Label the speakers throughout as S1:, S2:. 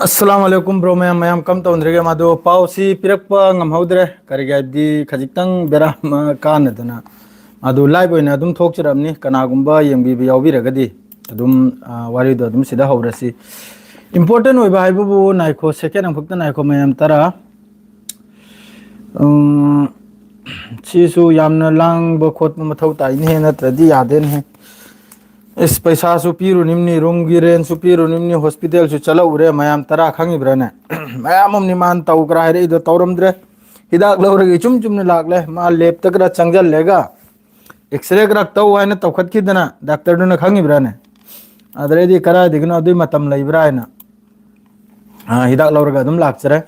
S1: अस्सलाम वालेकुम bro ma'am कम तौंद्रेगे मादो पाउसी पिरक्पा ngamhौद्रे करिगैदी खजिक्तंग बेरा कानदना अदु लाइव ओइना अदुम थोकचरबनी कनागुंबा यंगबी यावबिरगदी अदुम वारिदो अदुम सिदा हौरसी इंपोर्टेंट ओइबा हाइबुबु नाइखो सेकेंड अंफक्ता नाइखो मैम तरा सिसु यामना लांग खोत मथौ ताइने हे नत्रदी यादेन हे इस पैसा सुपीरु निम्नी रूम की रेंट सुपीरु निम्नी हॉस्पिटल सु चलो उरे मैम तरा खंगी ब्रने मैम हम निमान तौकरा है इधर तौरमद्रे हिदाक लौरगी चुम चुमने लागले मा लेप तकरा चंगल लेगा एक्सरे करक तौ है तौखत की दना डॉक्टर ने खंगी ब्रने अदरेदी करा दिगनो दुई मतम लेब्रा है ना हिदाक लौरगा दुम लाक्चरे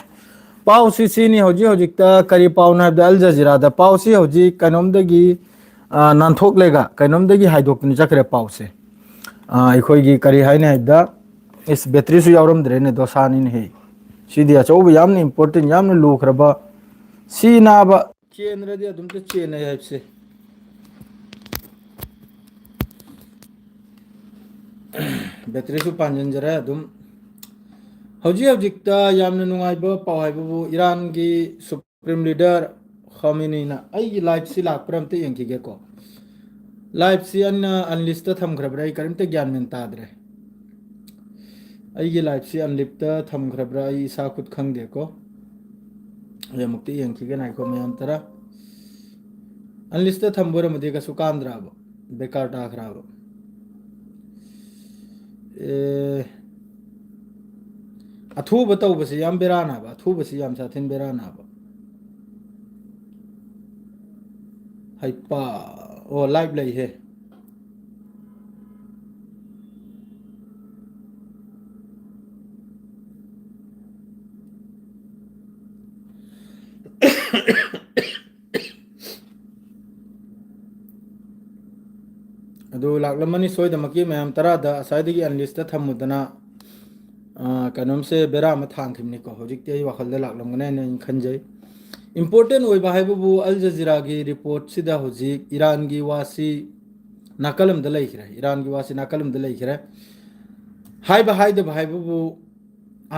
S1: पाउ सीनी होजी होजिकता करी पाउ ना अल जजीरा दा पाउ सी होजी कनोमदगी नानथोक लेगा कनोमदगी हाइदोकनी चक्रे पाउ से अखोगी करी हाइने हाइदा इस बैटरी सु यावरमद्रेने दोसानी हे सिदी अचौब यामने इंपोर्टेंट यामने लुखरबा सी नाबा चेनरदी अदुम ते चेन हाइबसे बैटरी सु पांजनजरा अदुम हौजी हौजिकता यामने नुंगाइबा पाउ हाइबु ईरान की सुप्रीम लीडर खामेनी ना आई लाइफ से लाखप्रमते यंकीगे को लाइफ से अनलिस्ट थमख्रब्रा आई करिमते ज्ञान में ताद्रे आई लाइफ से अनलिस्ट थमख्रब्रा आई इसा खुद खंगदे को ये मुक्ति यंकीगे नाइको में अंतरा अनलिस्ट थमबोर मदे का सुकांद्राब बेकार टाखराब अथू बताओ बस याम बेराना बा अथू बस याम साथिन बेराना बा हाइपा ओ लाइव लई है अदो लाकलमनी सोयदमकी मैम तरादा असाइदगी अनलिस्ट थमुदना कनोम से बेरा में थांखिमनी को होजिकते वखलदे लाकलमगने ने खंजय इंपोर्टेंट ओइबा हाइबु अल जजीरा की रिपोर्ट सिदा होजिक ईरान की वासी नाकलम द लैखरे ईरान की वासी नाकलम द लैखरे हाइबा हाइद हाइबु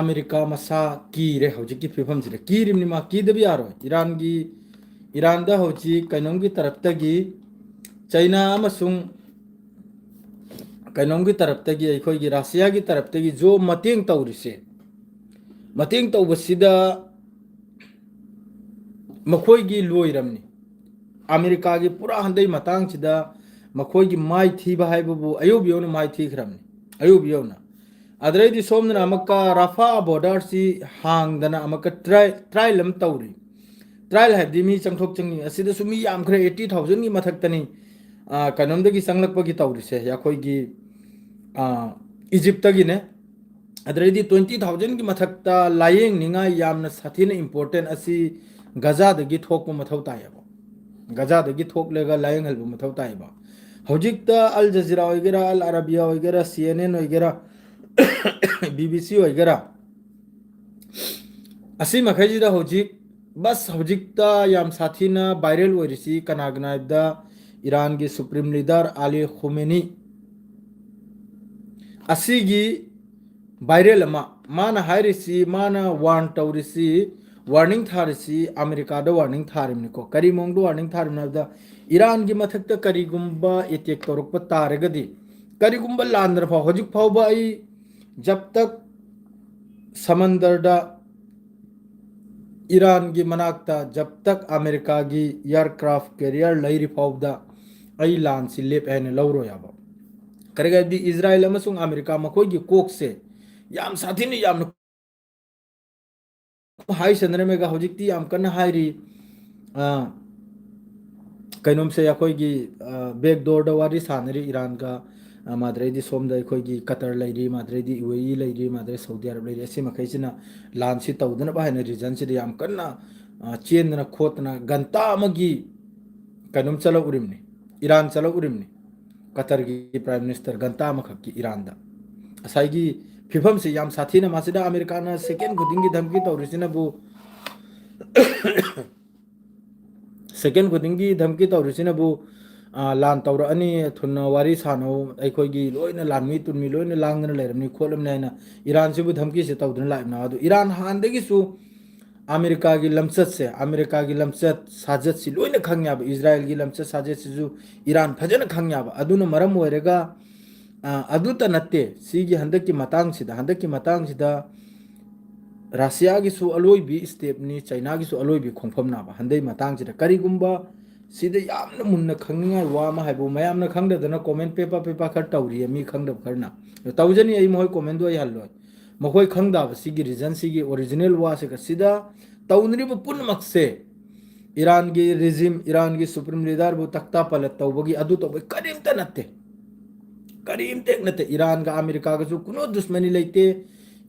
S1: अमेरिका मसा कीरे होजिक की फिफम सिरे कीरिमनि मा कीदबि यारो ईरान दा होजिक कनोम की तरफ तगी चाइना अमसुंग कनोम की तरफ तगी अखोई रासिया की तरफ तगी जो मतेंग तौरिसे मतेंग तौबसिदा मखोई लोइरमनी अमेरिका की पूरा हंदई मतंगसिदा मखोई माई थीबा हाइबु अयुबियोन माई थीखरमनी अयुबियोना अदरैदी सोमना अमका राफा बॉर्डर सी हांगदना अमका ट्रायल अम तौरी ट्रायल हाइबदि मी चंगथोक चंगी असिदा सुमी यामखरे 80,000 की मथक्तनी कनोमदगी संगलकपगी तौरिसे याखोई इजिप्ट की ने अदरैदी 20,000 की मथक्ता लायेंग निंगा यामना साथीना इंपोर्टेंट असी गजादगी थोक मथौ तायबा गजादगी थोक लेगा लायेंग हलबु मथौ तायबा हौजिकता अल जजीरा वगैरह अल अरबिया वगैरह CNN वगैरह BBC वगैरह असी मखैजिदा हौजिक बस हौजिकता याम साथीना वायरल ओरिसी कनागनाइबदा ईरान की सुप्रीम लीडर अली खुमेनी असीगी वायरल माना हाइरिसी माना वार्न तौरिसी वार्निंग थारिसी अमेरिका दा वार्निंग थारिमनिको करी मोंगदो वार्निंग थारिमनाबदा ईरान की मथक्ता करीगुंबा अटैक तौरक तारगदी करीगुंबा लांद्र फाव हजिक फावबा आई जब तक समंदरदा ईरान की मनाक्ता जब तक अमेरिका की एयरक्राफ्ट कैरियर लैरी फावदा आई लान से लेप है लौरो याबा करेगा इजराइल अमसुंग अमेरिका मखोई की कोक से याम साथी ने याम हाई सनरे में हजिकती याम कन्ना हाइरी कइनोम से अखोई की बैक डोर द वारी सानरी ईरान का माद्रेदी सोमदा अखोई की कतर लैरी माद्रेदी UAE लैरी माद्रे सऊदी अरब लैरी ऐसे मखैसिना लान से तौदना बाहने रीजन से याम कन्ना चेनना खोतना गंता अमगी कइनोम चलो उरिमनी ईरान चलो उरिमनी कतर की प्राइम मिनिस्टर गंता मखकी ईरान दा असाइगी फिफम से याम साथी ना मासिदा अमेरिका ना सेकेंड खुदिंगी धमकी तौरिसिना बु सेकेंड खुदिंगी धमकी तौरिसिना बु ꯂꯥꯟ ꯇꯧꯔꯛꯑꯅꯤ ꯊꯨꯅ ꯋꯥꯔꯤ ꯁꯥꯟꯅꯧ ꯑꯩꯈꯣꯏꯒꯤ ꯂꯣꯏꯅ ꯂꯥꯟꯃꯤ ꯇꯨꯟꯃꯤ ꯂꯣꯏꯅ ꯂꯥꯡꯗꯅ ꯂꯩꯔꯝꯅꯤ ꯈꯣꯠꯂꯝꯅꯤ ꯍꯥꯏꯅ ꯏꯔꯥꯟꯁꯤꯕꯨ ꯙꯝꯀꯤꯁꯦ ꯇꯧꯗꯨꯅ ꯂꯥꯛꯏꯕꯅ ꯑꯗꯨ ꯏꯔꯥꯟ ꯍꯥꯟꯅꯗꯒꯤꯁꯨ ꯑꯃꯦꯔꯤꯀꯥꯒꯤ ꯂꯝꯆꯠꯁꯦ ꯑꯃꯦꯔꯤꯀꯥꯒꯤ ꯂꯝꯆꯠ ꯁꯥꯖꯠꯁꯤ ꯂꯣꯏꯅ ꯈꯪ ꯌꯥꯕ ꯏꯖ꯭ꯔꯥꯏꯜꯒꯤ ꯂꯝꯆꯠ ꯁꯥꯖꯠꯁꯤꯁꯨ ꯏꯔꯥꯟ ꯐꯖꯅ ꯈꯪ ꯌꯥꯕ ꯑꯗꯨꯅ ꯃꯔꯝ ꯑꯣꯏꯔꯒ ꯑꯗꯨꯇ ꯅꯠꯇꯦ ꯁꯤꯒꯤ ꯍꯟꯗꯛꯀꯤ ꯃꯇꯥꯡꯁꯤꯗ ꯔꯁꯤꯌꯥꯒꯤꯁꯨ ꯑꯂꯣꯏꯕꯤ ꯁ꯭ꯇꯦꯞꯅꯤ ꯆꯩꯅꯥꯒꯤꯁꯨ ꯑꯂꯣꯏꯕꯤ ꯈꯣꯡꯐꯝ ꯅꯥꯕ ꯍꯟꯗꯛ ꯃꯇꯥꯡꯁꯤꯗ ꯀꯔꯤꯒꯨꯝꯕ ꯁꯤꯗ ꯌꯥꯝꯅ ꯃꯨꯟꯅ ꯈꯪꯅꯤꯡꯉꯥꯏ ꯋꯥ ꯑꯃ ꯍꯥꯏꯕꯨ ꯃꯌꯥꯝꯅ ꯈꯪꯗꯗꯅ ꯀꯣꯃꯦꯟ ꯄꯦꯄꯥ ꯈꯔ ꯇꯧꯔꯤꯌꯦ ꯃꯤ ꯈꯪꯗꯕ ꯈꯔꯅ ꯇꯧꯖꯅꯤ ꯑꯩ ꯃꯈꯣꯏ ꯀꯣꯃꯦꯟꯗꯣ ꯑꯩ ꯍꯜꯂꯣꯏ ꯃꯈꯣꯏ ꯈꯪꯗꯕ ꯁꯤꯒꯤ ꯔꯤꯖꯟ ꯁꯤꯒꯤ ꯑꯣꯔꯤꯖꯤꯅꯦꯜ ꯋꯥꯁꯤꯒ ꯁꯤꯗ ꯇꯧꯅꯔꯤꯕ ꯄꯨꯝꯅꯃꯛꯁꯦ ꯏꯔꯥꯟꯒꯤ ꯔꯤꯖꯤꯝ ꯏꯔꯥꯟꯒꯤ ꯁꯨꯄ꯭रीम लीडरꯕꯨ ꯇꯛꯇꯥ ꯄꯜꯂꯠ ꯇꯧꯕꯒꯤ ꯑꯗꯨ ꯇꯧꯕꯒꯤ ꯀꯔꯤꯝꯇ ꯅꯠꯇꯦ करीमते नते ईरान का अमेरिका का कुनो दुश्मनी लेते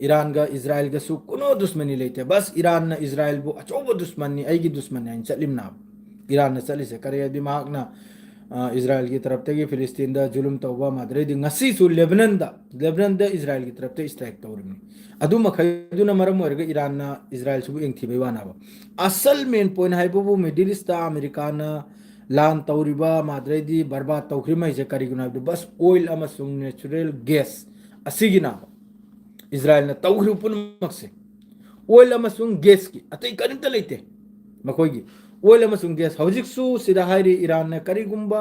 S1: ईरान का इजराइल का कुनो दुश्मनी लेते बस ईरान न इजराइल बो अचौब दुश्मनी ऐगी दुश्मनी चलिमना ईरान न चलिसे करे दिमागना इजराइल की तरफ तक फिलिस्तीन दा जुलुम तौबा माद्रेदी ngasi लेबनान दा इजराइल की तरफ स्ट्राइक तौरमी अदु मखैदुना मरम ओरगा ईरान ना इजराइल सुबु एंगथिबै वानाबा असल मेन पॉइंट हाइबु मिडिल ईस्ट दा अमेरिका ना लान तौरिबा माद्रेदी बर्बाद तौखरिमैसे करिगुना बस ऑयल अमसुंग नेचुरल गैस असिगिना इजराइल ना तौखरि पुनमक्से ऑयल अमसुंग गैस की अतै करिमता लेते मखोगी ऑयल अमसुंग गैस हौजिकसु सिदा हाइरि ईरान ना करिगुंबा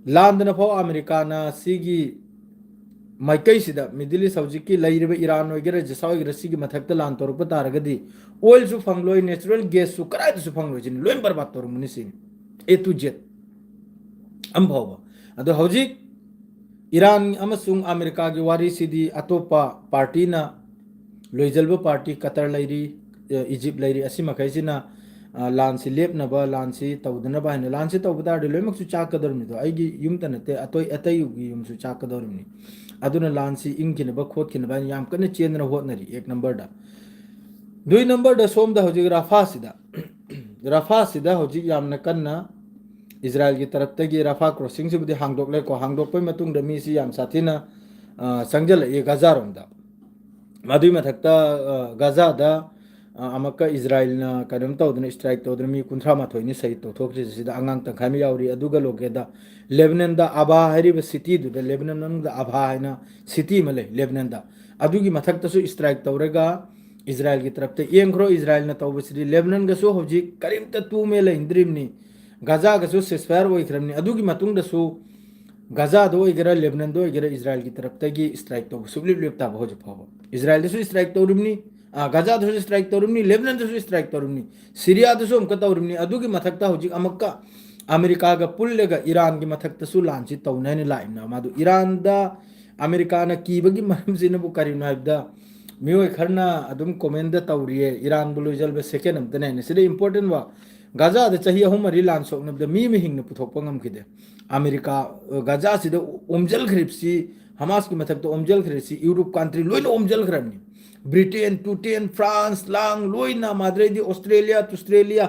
S1: लांदना फौ अमेरिका ना सिगी माइकई सिदा मिडिल ईस्ट हौजिककी लैरिबा ईरान ओइगेरा जसा ओइगेरा सिगी मथक्ता लान तौरप तारगदी ऑयल सु फंगलोय नेचुरल गैस सु कराइदसु फंगलोय जिन लोइन बर्बाद तौरमुनि सिनी ए टू जेड अम्भावा अदो हौजिक ईरान अमसुंग अमेरिका की वारी सिदी अतोपा पार्टी ना लोइजलबा पार्टी कतर लैरी इजिप्ट लैरी असि मखैसिना लान से लेपनबा लान से तौदनबा हैन लान से तौबदार लोइमक्सु चाकदरमि दो आइगी युमता नते अतोय अतयुगी युमसु चाकदरमि अदुना लान से इंकिनबा खोतकिनबा याम कने चेनना होतनरी एक नंबर दा दुई नंबर दा सोमदा हौजिक रफा सिदा हौजिक यामना कन्ना इजराइल की तरफ तक रफा क्रॉसिंग से हांगदोकले को हांगदोकपै मतुंगदा मीसी याम साथीना संजल ए गाजा रोमदा मदुई मथक्ता गाजा दा अमक्का इजराइल ना कदम तौदना स्ट्राइक तौदना मी 38 नि सही तौथोक्रि सिदा अंगांग तंखामी यावरी अदुगा लोकेदा लेबनान दा आबा हरिबा सिटी दुदा लेबनान दा आबा हैना सिटी मले लेबनान दा अदुगी मथक्तासु स्ट्राइक तौरगा इजराइल की तरफ ते येंग्रो इजराइल ना तौबसिदी लेबनान गसु हौजी करिमता तू मे लेंद्रिमनी गाजा गसु सेस्फायर ओइख्रमनी अदुगी मतुंगदसु गाजा दो ओइगेरा लेबनान दो ओइगेरा इजराइल की तरफ तगी स्ट्राइक तौ सुब्लिप लेपता होज फाबो इजराइल दसु स्ट्राइक तौरुमनी गाजा दसु स्ट्राइक तौरुमनी लेबनान दसु स्ट्राइक तौरुमनी सीरिया दसु अमका तौरुमनी अदुगी मथक्ता होजी अमक्का अमेरिका गा पुल्लेगा ईरान की मथक्तसु लांची तौनायने लाइना मादु ईरान दा अमेरिका ना कीबगी मरमसिनबु करिना हाइबदा मियोय खरना अदुम कमेंट दा तौरिए ईरान बुलुजलबे सेकेंड अमतने सिदे इंपोर्टेंट वा गाजा द चाही अहुम मरी लान सोकनब द मी हिंग पुथोकप ngमखिदे अमेरिका गाजा सिद ओमजल खरिपसी हमास की मथक तो ओमजल खरिसी यूरोप कंट्री लोइन ओमजल खरमनी ब्रिटेन टूटेन फ्रांस लांग लोइना माद्रेदी ऑस्ट्रेलिया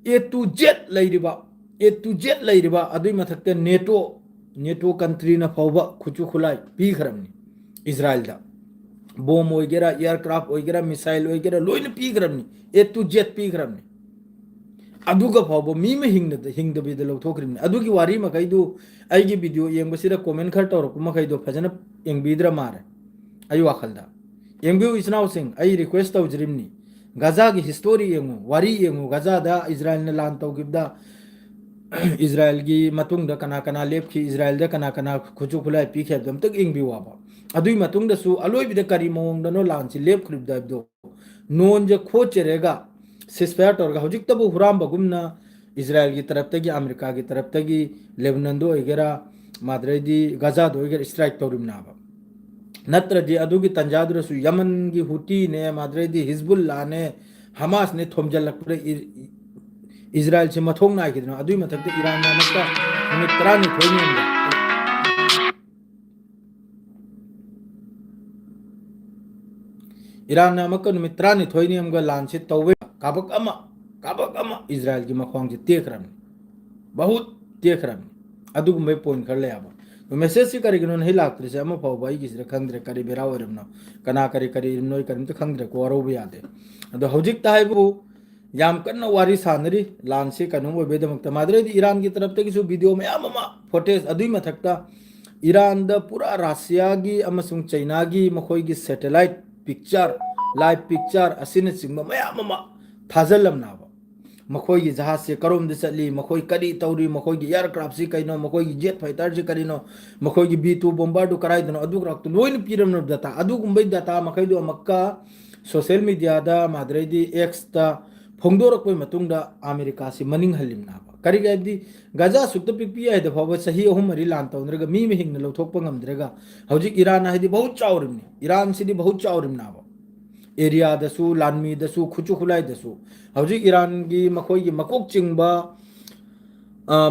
S1: ए टू जेड लैरिबा अदुई मथक नेटो कंट्री ना फौबा खुचु खुलाई पी खरमनी इजराइल दा बॉम ओइगेरा एयरक्राफ्ट ओइगेरा मिसाइल ओइगेरा लोइन पी खरमनी ए टू जेड पी खरमनी अदुगा फावबो मी में हिंगदबीद लौथोखरिमनी अदुगी वारी मखैदु आइगी वीडियो येंबसिदा कमेंट खर तौरक मखैदो फजना येंगबीद्रा मारे आई वाखलदा येंगबिउ इचनाव सिंह आई रिक्वेस्ट तौजरिमनी गाजा की हिस्टोरी येंगु वारी येंगु गाजा दा इजराइल ने लान तौगिबदा इजराइल की मतुंगदा कना कना लेपखि इजराइल दा कना कना खुचु खुलाई पीखे दम तक येंगबिउ वाबा अदुई मतुंगदसु अलोइबिदा करी मोंगदनो लानसि लेपखरिबदाबदो नोन जे खोचरेगा सिस्फायर तौरगा हौजिक तबु हुराम बगुमना इजराइल की तरफ तगी अमेरिका की तरफ तगी लेबनान दो ओइगेरा माद्रेदी गाजा दो ओइगेरा स्ट्राइक तौरिमनाबा नत्रदि अदुगी तंजादुरसु यमन की हुती ने माद्रेदी हिजबुल्ला ने हमास ने थोमजलकपुरे इजराइल से मथोंग नायकिदनो अदुई मथक्ते ईरान ना मक्का नुमित 30 थोइनेंदा ईरान ना मक्का नुमित 30 थोइनेमगा लांचे तौवे काबक इजराइल की मखवांग तेखरम बहुत तेखरम अदुगुम्बे पॉइंट खर लेयाबा तो मैसेज से करिगनो नहीं लाक्त्रि से अम फाव बाई किसरे खंद्रे करी बेरा ओरमनो कना करी करी नोय करिम तो खंद्रे को अरो भी यादे अदो हौजिक ताइबु याम कन्ना वारी सानरी लान से कनु बेदमक्ता मादरे ईरान की तरफ तक वीडियो मैम फोटेज अदुई मथक्ता ईरान द पूरा रशिया की अमसुंग चाइना की मखोई की सैटेलाइट पिक्चर लाइव पिक्चर असिन सिंग मैम थाजलमनाब मखोई की जहाज से करोम द चली मखोई करी तौरी मखोई की एयरक्राफ्ट से कइनो मखोई की जेट फाइटर से करिनो मखोई की B2 बॉम्बर दु कराइदनो अदु रक्त लोइन पीरम डाटा अदु गुंबै डाटा मखैदो अमक्का सोशल मीडिया दा मादरेदी एक्स दा फोंदोरक मतुंगदा अमेरिका से मनिंग हलिमनाबा करिगैदी गाजा सुक्त पिपी है दफाव सही अहुम मरी लान तौनरगा मी हिंग लौथोकप ngamdrega हौजिक ईरान है बहुत चावरिमनी ईरान से बहुत चावरिमनाबा एरिया दसु लानमी दसु खुचु खुलाई दसु हौजिक ईरान की मखोई की मकोक चिंगबा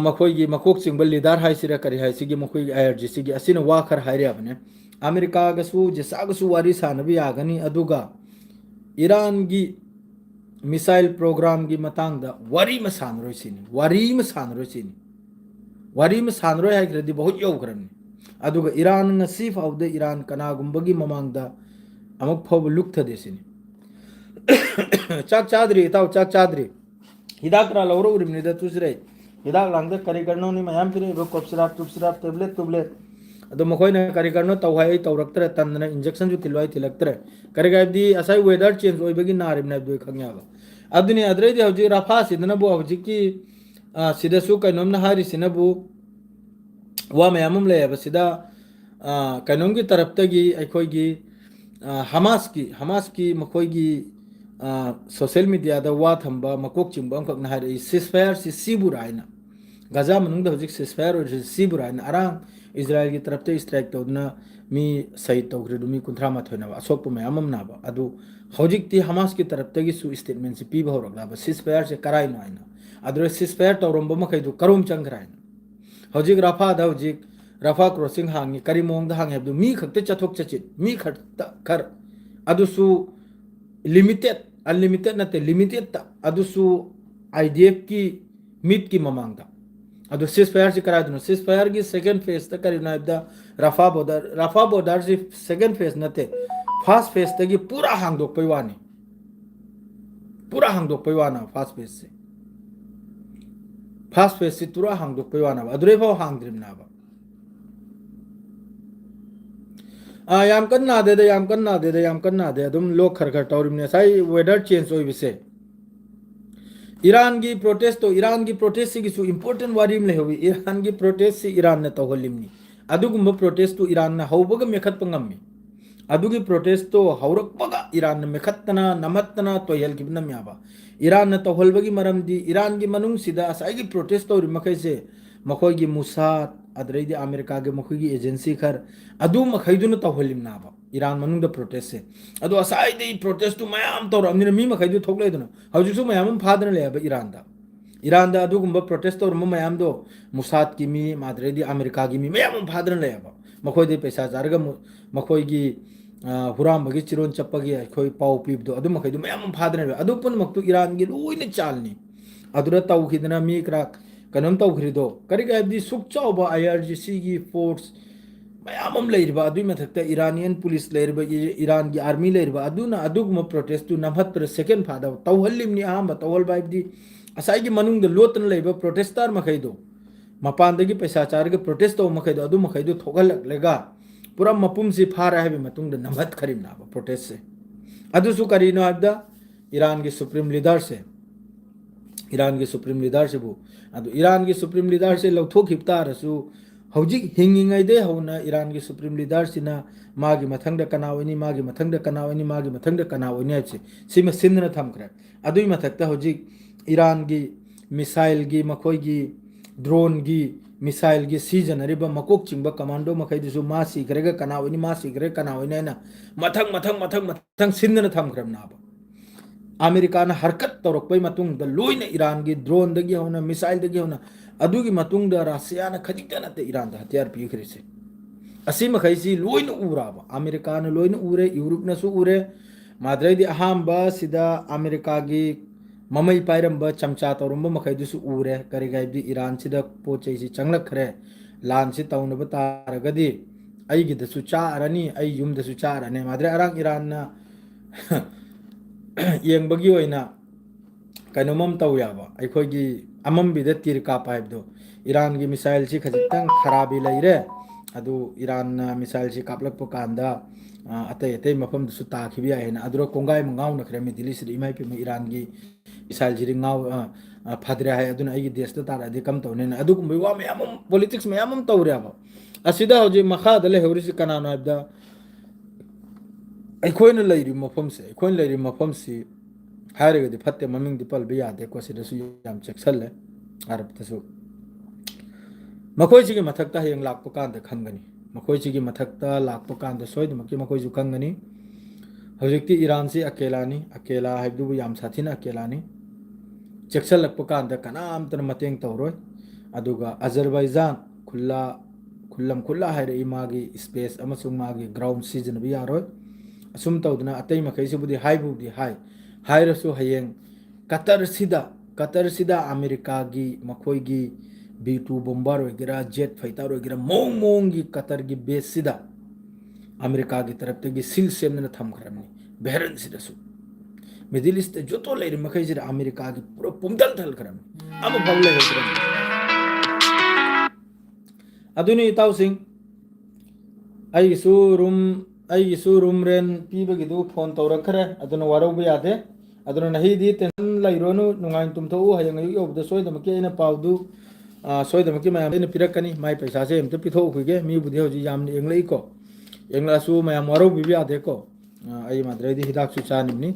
S1: मखोई की मकोक चिंगबा लीडर हाइसिरा करि हाइसिगी मखोई IRGC की असिन वाखर हाइरियाबने अमेरिका गसु जेसागसु वारी सानबी आगनी अदुगा ईरान की मिसाइल प्रोग्राम की मतंगदा वारी में सानरोसिनी वारी में सानरोसिनी वारी में सानरो है बहुत यौग्रमनी अदुगा ईरान ngasi फाउदे ईरान कनागुंबगी ममांगदा अमुक फाव लुक्थदेसिनी चाक चादरी ताव चाक चादरी हिदाकरा लौरो उरिमनिदा तुसरे हिदाक लांगदा करी करनो नि मयाम पिरे बो कोपसिराप तुपसिराप टेबलेट टुबलेट अदो मखोइना करी करनो तवहाई तवरक्तरे तंदना इंजेक्शन जो तिलवाई तिलक्तरे करिगायदी असai वेदर चेंज ओइबगी नारिमना दुई खंग्याबा अदुनि अद्रेदी हौजि राफा सिदना बो हौजि की सिदसु कैनोमना हारि सिनबु वा मयामम लेब सिदा कैनोम की तरफतगी अखोइगी हमास की मखोइगी सोशल मीडिया दा वा थंबा मकोक चिंबा अंखक हारि सिसफायर सि सिबुराइना गाजा मनुंग दा हौजिक सिसफायर और सिबुराइना अरांग इजराइल की तरफ से स्ट्राइक तौदना मी सही तौग्रेदु मी कुंथ्रा माथोइनाबा अशोक मयामम नाबा अदु हौजिकती हमास की तरफ तगी सु स्टेटमेंट से पीबा होरगलाबा सिसफायर से कराइनो आइना अदु सिसफायर तौरंबा मखैदु करोम चंगराइना हौजिक राफा दा हौजिक राफा क्रॉसिंग हांगी करी मोंग दा हांगे अदु मी खक्ते चथोक चचित मी खत खर अदुसु लिमिटेड अनलिमिटेड नते लिमिटेड ता अदुसु IDF की मीट की ममांगदा अदु सिसफायर से कराइदनो सिसफायर की सेकंड फेज तक करीना इबदा राफा बॉर्डर से सेकंड फेज नते फर्स्ट फेज तक पूरा हांगदोक पैवानी पूरा हांगदोक पैवाना फर्स्ट फेज से पूरा हांगदोक पैवाना अदुरे फाव हांगद्रिमनाबा याम कन्ना दे अदुम लोग खरखर तौरिमने साई वेदर चेंज ओइबिसे ईरान की प्रोटेस्ट से किसु इंपोर्टेंट वारी में लेहोवी ईरान की प्रोटेस्ट से ईरान ने तौहलिमनी अदुगुम प्रोटेस्ट तो ईरान ने हौबग मेखत पंगम्मी अदुगी प्रोटेस्ट तो हौरकपगा ईरान ने मेखतना नमतना तोयल की नम्याबा ईरान ने तौहलबगी मरमदी ईरान की मनुंग सिदा असाई प्रोटेस्ट तो मखै से मखोई की मुसाद अदरैदी अमेरिका के मखोई की एजेंसी खर अदु मखैदुन तौहलिमनाबा ईरान मनुंग प्रोटेस्ट से अदो असाई दे प्रोटेस्ट तो मयाम तौर अमने मी मखैदु थोकलेदनो हौजुसु मयाम फादन लेबा ईरान दा अदुगुम प्रोटेस्ट तौर मयाम दो मुसाद की मी मादरैदी अमेरिका की मी मयाम फादन लेबा मखोई दे पैसा जारगा मखोई की हुरामबगी चिरोन चप्पगी अखोई पाउ पीबदो अदु मखैदु मयाम फादन लेबा अदु पुन मक्तु ईरान की लोइने चालनी अदुरा तौखिदना मी क्राक कनम तौखरिदो करिगायबदी सुकचाउबा IRGC की फोर्स मयाम लेरबा अदुई मथक्ता इरानियन पुलिस लेरबा ईरान की आर्मी लेरबा अदुना अदुगुम प्रोटेस्ट तु नमहत्र सेकंड फादा तौहलिमनी आम तौहल बाइबदी असाई की मनुंग लोतन लेबा प्रोटेस्टर मखैदो मपानदगी पैसा चारगे प्रोटेस्ट तो मखैदो अदु मखैदो थोगललेगा पूरा मपुम से फारा है मतुंग नमहत खरिमनाबा प्रोटेस्ट से अदुसु करिनो हबदा ईरान की सुप्रीम लीडर से बु अदु ईरान की सुप्रीम लीडर से लौथोखिबतारसु हौजिक हिंगिंगैदे हौना ईरान की सुप्रीम लीडर सिना मागी मथंगदा कनावनी मागी मथंगदा कनावनी मागी मथंगदा कनावनी है सिम सिंदना थमखरे अदुई मथक्ता हौजिक ईरान की मिसाइल की मखोई की ड्रोन की मिसाइल की सीजनरिबा मकोक चिंबा कमांडो मखैदुसु मा सीखरेगा कनावनी मा सीखरे कनावनी ना मथंग सिंदना थमखरमनाबा अमेरिका ने हरकत तौरक्पै मतुंग द लोइने ईरान की ड्रोन दगी होना मिसाइल दगी होना अदुगी मतुंग द रशिया ने खजिकता नते ईरान द हथियार पीखरिसे असी मखैसी लोइने उराबा अमेरिका ने लोइने उरे यूरोप ने सु उरे माद्रैदी अहामबा सिदा अमेरिका की ममई पाइरंबा चमचा तौरंबा मखैदुसु उरे करिगायबदी ईरान सिदा पोचैसी चंगलखरे लान से तौनबा तारगदी अईगिदसु चारनी अई युमदसु चारने माद्रे अरांग ईरान ना येंबगी ओइना ꯀꯩꯅꯣꯃꯝ ꯇꯧ ꯌꯥꯕ ꯑꯩꯈꯣꯏꯒꯤ ꯑꯃꯝꯕꯤꯗ ꯇꯤꯔ ꯀꯥꯞꯄ ꯍꯥꯏꯕꯗꯣ ꯏꯔꯥꯟꯒꯤ ꯃꯤꯁꯥꯏꯜꯁꯤ ꯈꯖꯤꯛꯇꯪ ꯈꯔꯥꯕꯤ ꯂꯩꯔꯦ ꯑꯗꯨ ꯏꯔꯥꯟꯅ ꯃꯤꯁꯥꯏꯜꯁꯤ ꯀꯥꯞꯂꯛꯄ ꯀꯥꯟꯗ ꯑꯇꯩ ꯑꯇꯩ ꯃꯐꯝꯗꯁꯨ ꯇꯥꯈꯤꯕ ꯌꯥꯏ ꯍꯥꯏꯅ ꯑꯗꯨꯔ ꯀꯣꯡꯒꯥꯏ ꯑꯃ ꯉꯥꯎꯅꯈ꯭ꯔꯦ ꯃꯤꯗꯤꯜ ꯏꯁꯇꯗꯤ ꯏꯃꯥ ꯏꯄꯥ ꯏꯔꯥꯟꯒꯤ ꯃꯤꯁꯥꯏꯜꯁꯤꯗꯤ ꯐꯗ꯭ꯔꯦ ꯍꯥꯏ ꯑꯗꯨꯅ ꯑꯩꯒꯤ ꯗꯦꯁꯇ ꯇꯥꯔꯛꯑꯗꯤ ꯀꯝ ꯇꯧꯅꯤꯅ ꯑꯗꯨꯒꯨꯝꯕꯒꯤ ꯋꯥ ꯃꯌꯥꯝ ꯑꯃ ꯄꯣꯂꯤꯇꯤꯛꯁ ꯃꯌꯥꯝ ꯑꯃ ꯇꯧꯔꯦꯕ ꯑꯁꯤꯗ ꯍꯧꯖꯤꯛ ꯃꯈꯥꯗ ꯂꯩꯍꯧꯔꯤꯁꯤ ꯀꯅꯥꯅꯣ ꯍꯥꯏꯕꯗ ꯑꯩꯈꯣꯏꯅ ꯂꯩꯔꯤꯕ ꯃꯐꯝꯁꯦ ꯑꯩꯈꯣꯏꯅ ꯂꯩꯔꯤꯕ ꯃꯐꯝꯁꯤ ꯍꯥꯏꯔꯒꯗꯤ ꯐꯠꯇꯦ ꯃꯃꯤꯡꯗꯤ ꯄꯜꯕ ꯌꯥꯗꯦꯀꯣ ꯁꯤꯗꯁꯨ ꯌꯥꯝ ꯆꯦꯛꯁꯜꯂꯦ ꯍꯥꯏꯔꯕꯗꯁꯨ ꯃꯈꯣꯏꯁꯤꯒꯤ ꯃꯊꯛꯇ ꯍꯌꯦꯡ ꯂꯥꯛꯄ ꯀꯥꯟꯗ ꯈꯪꯒꯅꯤ ꯃꯈꯣꯏꯁꯤꯒꯤ ꯃꯊꯛꯇ ꯂꯥꯛꯄ ꯀꯥꯟꯗ ꯁꯣꯏꯗꯅꯃꯛꯀꯤ ꯃꯈꯣꯏꯁꯨ ꯈꯪꯒꯅꯤ ꯍꯧꯖꯤꯛꯇꯤ ꯏꯔꯥꯟꯁꯤ ꯑꯀꯦꯂꯥꯅꯤ ꯑꯀꯦꯂꯥ ꯍꯥꯏꯕꯗꯨꯕꯨ ꯌꯥꯝ ꯁꯥꯊꯤꯅ ꯑꯀꯦꯂꯥꯅꯤ ꯆꯦꯛꯁꯜꯂꯛꯄ ꯀꯥꯟꯗ ꯀꯅꯥꯝꯇꯅ ꯃꯇꯦꯡ ꯇꯧꯔꯣꯏ ꯑꯗꯨꯒ ꯑꯖꯔꯕꯩꯖꯥꯟ ꯈꯨꯜꯂꯝ ꯈꯨꯠꯂꯥ ꯍꯥꯏꯔꯛꯏ ꯃꯥꯒꯤ ꯁ꯭ꯄꯦꯁ ꯑꯃꯁꯨꯡ ꯃꯥꯒꯤ ꯒ꯭ꯔꯥꯎꯟ ꯁꯤꯖꯤꯟꯅꯕ ꯌꯥꯔꯣꯏ ꯑꯁꯨꯝ ꯇꯧꯗꯅ ꯑꯇꯩ ꯃꯈꯩꯁꯤꯕꯨꯗꯤ ꯍꯥꯏꯕꯨꯗꯤ ꯍꯥꯏꯔꯁꯨ ꯍꯌꯦꯡ ꯀꯇꯔꯁꯤꯗ ꯑꯃꯦꯔꯤꯀꯥꯒꯤ ꯃꯈꯣꯏꯒꯤ B2 ꯕꯣꯝꯕꯥꯔ ꯑꯣꯏꯒꯦꯔꯥ ꯖꯦꯠ ꯐꯥꯏꯇꯔ ꯑꯣꯏꯒꯦꯔꯥ ꯃꯑꯣꯡ ꯃꯑꯣꯡꯒꯤ ꯀꯇꯔꯒꯤ ꯕꯦꯁꯁꯤꯗ ꯑꯃꯦꯔꯤꯀꯥꯒꯤ ꯇꯔꯞꯇꯒꯤ ꯁꯤꯜ ꯁꯦꯝꯗꯅ ꯊꯝꯈ꯭ꯔꯕꯅꯤ ꯕꯦꯔꯟꯁꯤꯗꯁꯨ ꯃꯤꯗꯤꯜ ꯏꯁꯇ ꯖꯣꯇꯣ ꯂꯩꯔꯤꯕ ꯃꯈꯩꯁꯤꯗ ꯑꯃꯦꯔꯤꯀꯥꯒꯤ ꯄꯨꯔꯥ ꯄꯨꯝꯊꯜ ꯊꯜꯈ꯭ꯔꯕꯅꯤ ꯑꯃꯐꯥꯎ ꯂꯩꯍꯧꯗ꯭ꯔꯕꯅꯤ ꯑꯗꯨꯅꯤ ꯏꯇꯥꯎꯁꯤꯡ ꯑꯩꯒꯤꯁꯨ ꯔꯨꯝ ꯔꯦꯟ ꯄꯤꯕꯒꯤꯗꯨ ꯐꯣꯟ ꯇꯧꯔꯛꯈ꯭ꯔꯦ ꯑꯗꯨꯅ ꯋꯥꯔꯧꯕ ꯌꯥꯗꯦ ꯑꯗꯨꯅ ꯅꯍꯩꯗꯤ ꯇꯦꯟꯁꯟ ꯂꯩꯔꯣꯅꯨ ꯅꯨꯡꯉꯥꯏꯅ ꯇꯨꯝꯊꯣꯛꯎ ꯍꯌꯦꯡ ꯑꯌꯨꯛ ꯌꯧꯕꯗ ꯁꯣꯏꯗꯅꯃꯛꯀꯤ ꯑꯩꯅ ꯄꯥꯎꯗꯨ ꯁꯣꯏꯗꯅꯃꯛꯀꯤ ꯃꯌꯥꯝ ꯑꯩꯅ ꯄꯤꯔꯛꯀꯅꯤ ꯃꯥꯏ ꯄꯩꯁꯥꯁꯦ ꯑꯝꯇ ꯄꯤꯊꯣꯛꯈꯤꯒꯦ ꯃꯤꯕꯨꯗꯤ ꯍꯧꯖꯤꯛ ꯌꯥꯝꯅ ꯌꯦꯡꯂꯛꯏꯀꯣ ꯌꯦꯡꯂꯛꯑꯁꯨ ꯃꯌꯥꯝ ꯋꯥꯔꯧꯕꯤꯕ ꯌꯥꯗꯦꯀꯣ ꯑꯩ ꯃꯥꯗ꯭ꯔꯩꯗꯤ ꯍꯤꯗꯥꯛꯁꯨ ꯆꯥꯅꯤꯡꯅꯤ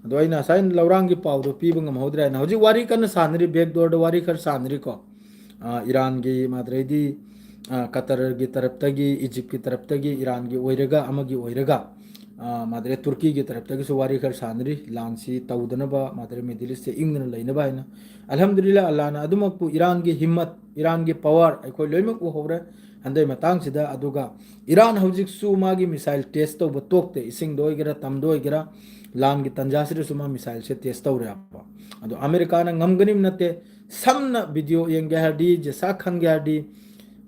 S1: ꯑꯗꯣ ꯑꯩꯅ ꯉꯁꯥꯏ ꯂꯧꯔꯥꯡꯒꯤ ꯄꯥꯎꯗꯣ ꯄꯤꯕ ꯉꯝꯍꯧꯗ꯭ꯔꯦ ꯍꯥꯏꯅ ꯍꯧꯖꯤꯛ ꯋꯥꯔꯤ ꯀꯟꯅ ꯁꯥꯟꯅꯔꯤ ꯕꯦꯛꯗꯣꯔꯗ ꯋꯥꯔꯤ ꯈꯔ ꯁꯥꯟꯅꯔꯤꯀꯣ ꯏꯔꯥꯟꯒꯤ ꯃꯥꯗ꯭ꯔꯩꯗꯤ ꯀꯇꯔꯒꯤ ꯇꯔꯞꯇꯒꯤ ꯏꯖꯤꯞꯀꯤ ꯇꯔꯞꯇꯒꯤ ꯏꯔꯥꯟꯒꯤ ꯑꯣꯏꯔꯒ ꯑꯃꯒꯤ ꯑꯣꯏꯔꯒ ꯃꯥꯗ꯭ꯔꯦ ꯇꯨꯔꯀꯤꯒꯤ ꯇꯔꯞꯇꯒꯤꯁꯨ ꯋꯥꯔꯤ ꯈꯔ ꯁꯥꯟꯅꯔꯤ ꯂꯥꯟꯁꯤ ꯇꯧꯗꯅꯕ ꯃꯥꯗ꯭ꯔꯦ ꯃꯤꯗꯤꯜ ꯏꯁꯇ ꯏꯪꯗꯅ ꯂꯩꯅꯕ ꯍꯥꯏꯅ ꯑꯜꯍꯝꯗꯨꯂꯤꯜꯂꯥ ꯑꯜꯂꯥꯍꯅ ꯑꯗꯨꯃꯛꯄꯨ ꯏꯔꯥꯟꯒꯤ ꯍꯤꯝꯃꯠ ꯏꯔꯥꯟꯒꯤ ꯄꯋꯥꯔ ꯑꯩꯈꯣꯏ ꯂꯣꯏꯅꯃꯛ ꯎꯍꯧꯔꯦ ꯍꯟꯗꯛ ꯃꯇꯥꯡꯁꯤꯗ ꯑꯗꯨꯒ ꯏꯔꯥꯟ ꯍꯧꯖꯤꯛꯁꯨ ꯃꯥꯒꯤ ꯃꯤꯁꯥꯏꯜ ꯇꯦꯁ ꯇꯧꯕ ꯇꯣꯛꯇꯦ ꯏꯁꯤꯡꯗ ꯑꯣꯏꯒꯦꯔꯥ ꯇꯝꯗ ꯑꯣꯏꯒꯦꯔꯥ ꯂꯥꯟꯒꯤ ꯇꯟꯖꯥꯁꯤꯗꯁꯨ ꯃꯥ ꯃꯤꯁꯥꯏꯜꯁꯦ ꯇꯦꯁ ꯇꯧꯔꯦꯕ ꯑꯗꯣ ꯑꯃꯦꯔꯤꯀꯥꯅ ꯉꯝꯒꯅꯤꯕ ꯅꯠꯇꯦ ꯁꯝꯅ ꯚꯤꯗꯤꯑꯣ ꯌꯦꯡꯒꯦ ꯍꯥꯏꯔꯗꯤ ꯖꯦꯁꯥ ꯈꯪꯒꯦ ꯍꯥꯏꯔꯗꯤ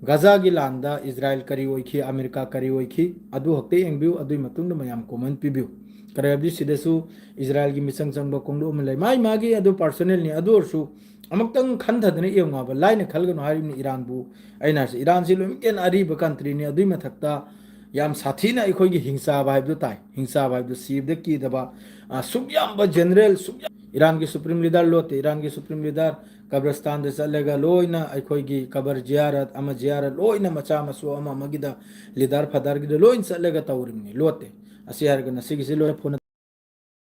S1: ꯒꯖꯥꯒꯤ ꯂꯥꯟꯗ ꯏꯖ꯭ꯔꯥꯏꯜ ꯀꯔꯤ ꯑꯣꯏꯈꯤ ꯑꯃꯦꯔꯤꯀꯥ ꯀꯔꯤ ꯑꯣꯏꯈꯤ ꯑꯗꯨ ꯈꯛꯇ ꯌꯦꯡꯕꯤꯌꯨ ꯑꯗꯨꯒꯤ ꯃꯇꯨꯡꯗ ꯃꯌꯥꯝ ꯀꯣꯃꯦꯟ ꯄꯤꯕꯤꯌꯨ ꯀꯔꯤ ꯍꯥꯏꯕꯗꯤ ꯁꯤꯗꯁꯨ ꯏꯖ꯭ꯔꯥꯏꯜꯒꯤ ꯃꯤꯆꯪ ꯆꯪꯕ ꯀꯣꯡꯂꯨꯞ ꯑꯃ ꯂꯩ ꯃꯥꯒꯤ ꯑꯗꯨ ꯄꯥꯔꯁꯣꯅꯦꯜꯅꯤ ꯑꯗꯨ ꯑꯣꯏꯔꯁꯨ ꯑꯃꯨꯛꯇꯪ ꯈꯟꯊꯗꯅ ꯌꯦꯡꯉꯨꯕ ꯂꯥꯏꯅ ꯈꯜꯒꯅꯨ ꯍꯥꯏꯔꯤꯕꯅꯤ ꯏꯔꯥꯟꯕꯨ ꯑꯩꯅ ꯍꯥꯏꯔꯤꯁꯦ ꯏꯔꯥꯟꯁꯤ ꯂꯣꯏꯅꯃꯛ ꯑꯔꯤꯕ ꯀꯟꯇ꯭ꯔꯤꯅꯤ ꯑꯗꯨꯏ ꯃꯊꯛꯇ ꯌꯥꯝ ꯁꯥꯊꯤꯅ ꯑꯩꯈꯣꯏꯒꯤ ꯍꯤꯡꯆꯥꯕ ꯍꯥꯏꯕꯗꯨ ꯇꯥꯏ ꯍꯤꯡꯆꯥꯕ ꯍꯥꯏꯕꯗꯨ ꯁꯤꯕꯗ ꯀꯤꯗꯕ ꯁꯨꯛ ꯌꯥꯝꯕ ꯖꯦꯅꯔꯦꯜ ꯏꯔꯥꯟꯒꯤ ꯁꯨꯄ꯭रीम ꯂꯤꯗꯔ ꯂꯣꯠꯇꯦ ꯏꯔꯥꯟꯒꯤ ꯁꯨꯄ꯭रीम ꯂꯤꯗꯔ ꯀꯕꯔꯁꯇꯥꯟꯗ ꯆꯠꯂꯒ ꯂꯣꯏꯅ ꯑꯩꯈꯣꯏꯒꯤ ꯀꯕꯔ ꯖꯤꯌꯥꯔꯠ ꯑꯃ ꯖꯤꯌꯥꯔꯠ ꯂꯣꯏꯅ ꯃꯆꯥ ꯃꯁꯨ ꯑꯃ ꯑꯃꯒꯤꯗ ꯂꯤꯗꯔ ꯐꯗꯔꯒꯤꯗ ꯂꯣꯏꯅ ꯆꯠꯂꯒ ꯇꯧꯔꯤꯕꯅꯤ ꯂꯣꯠꯇꯦ ꯑꯁꯤ ꯍꯥꯏꯔꯒꯅ ꯁꯤꯒꯤꯁꯤ ꯂꯣꯏꯅ ꯐꯣꯟ